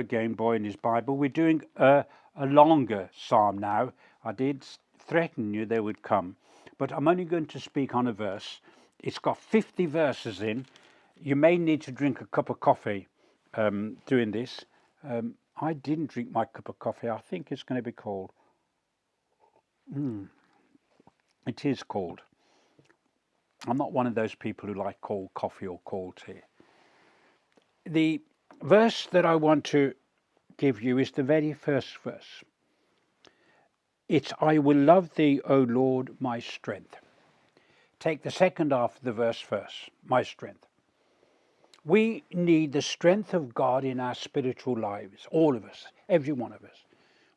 again, Boy in His Bible. We're doing a longer psalm now. I did threaten you they would come, but I'm only going to speak on a verse. It's got 50 verses in. You may need to drink a cup of coffee doing this. I didn't drink my cup of coffee. I think it's going to be cold. It is cold. I'm not one of those people who like cold coffee or cold tea. The verse that I want to give you is the very first verse. It's, I will love thee, O Lord, my strength. Take the second half of the verse first, my strength. We need the strength of God in our spiritual lives, all of us, every one of us.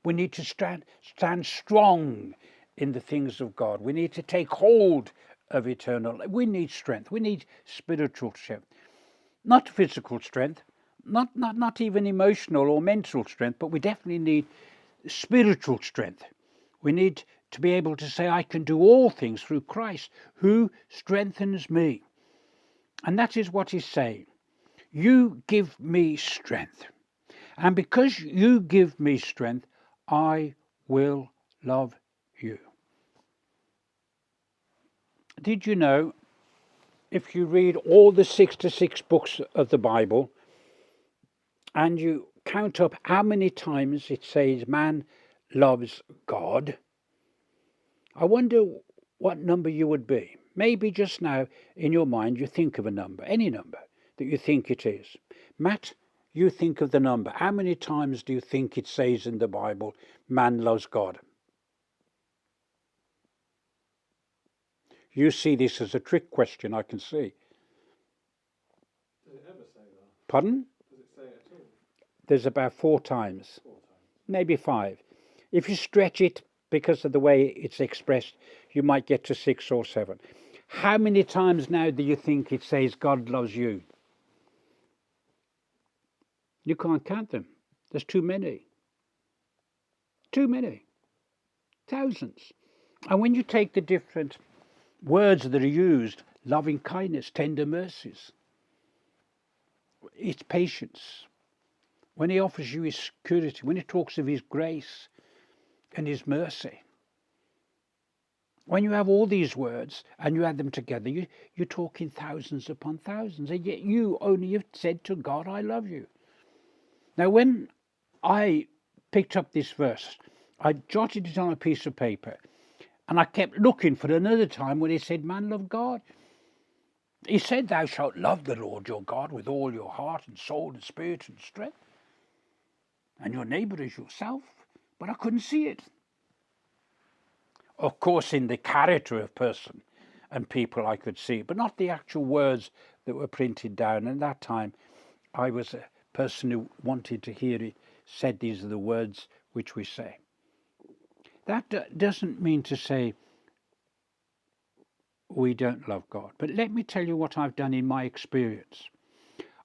We need to stand strong in the things of God. We need to take hold of eternal. We need strength. We need spiritual strength. Not physical strength, not even emotional or mental strength, but we definitely need spiritual strength. We need to be able to say, I can do all things through Christ who strengthens me. And that is what he's saying. You give me strength. And because you give me strength, I will love you. Did you know, if you read all the 66 books of the Bible, and you count up how many times it says man loves God, I wonder what number you would be. Maybe just now in your mind you think of a number, any number that you think it is. Matt, you think of the number. How many times do you think it says in the Bible, man loves God? You see this as a trick question, I can see. Does it ever say that? Pardon? Does it say it at all? There's about 4 times. 4 times. Maybe 5. If you stretch it because of the way it's expressed, you might get to 6 or 7. How many times now do you think it says God loves you? You can't count them. There's too many. Too many. Thousands. And when you take the different words that are used, loving kindness, tender mercies, it's patience. When he offers you his security, when he talks of his grace and his mercy, when you have all these words and you add them together, you're talking thousands upon thousands, and yet you only have said to God, I love you. Now, when I picked up this verse, I jotted it on a piece of paper, and I kept looking for another time when he said, man, love God. He said, thou shalt love the Lord your God with all your heart and soul and spirit and strength, and your neighbour as yourself. But I couldn't see it. Of course, in the character of person and people I could see, but not the actual words that were printed down. And that time, I was a person who wanted to hear it said, these are the words which we say. That doesn't mean to say we don't love God. But let me tell you what I've done in my experience.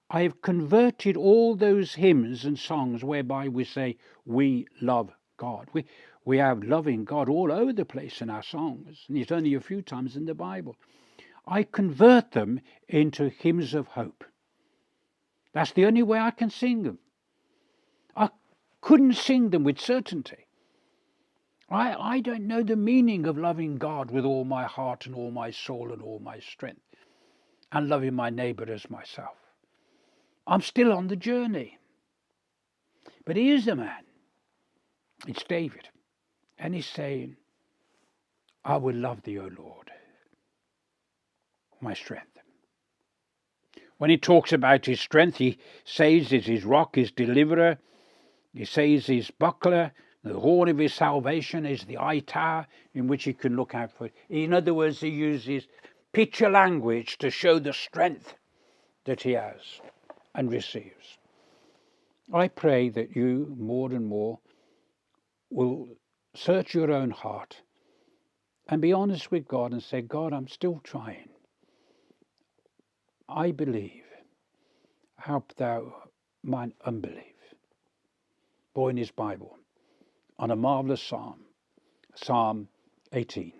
I have converted all those hymns and songs whereby we say we love God. We have loving God all over the place in our songs, and it's only a few times in the Bible. I convert them into hymns of hope. That's the only way I can sing them. I couldn't sing them with certainty. I don't know the meaning of loving God with all my heart and all my soul and all my strength, and loving my neighbour as myself. I'm still on the journey. But here's the man. It's David. And he's saying, I will love thee, O Lord, my strength. When he talks about his strength, he says it's his rock, his deliverer. He says his buckler, the horn of his salvation is the high tower in which he can look out for it. In other words, he uses picture language to show the strength that he has and receives. I pray that you, more and more, will search your own heart and be honest with God and say, God, I'm still trying. I believe. Help thou mine unbelief. Boy in his Bible, on a marvellous psalm, Psalm 18.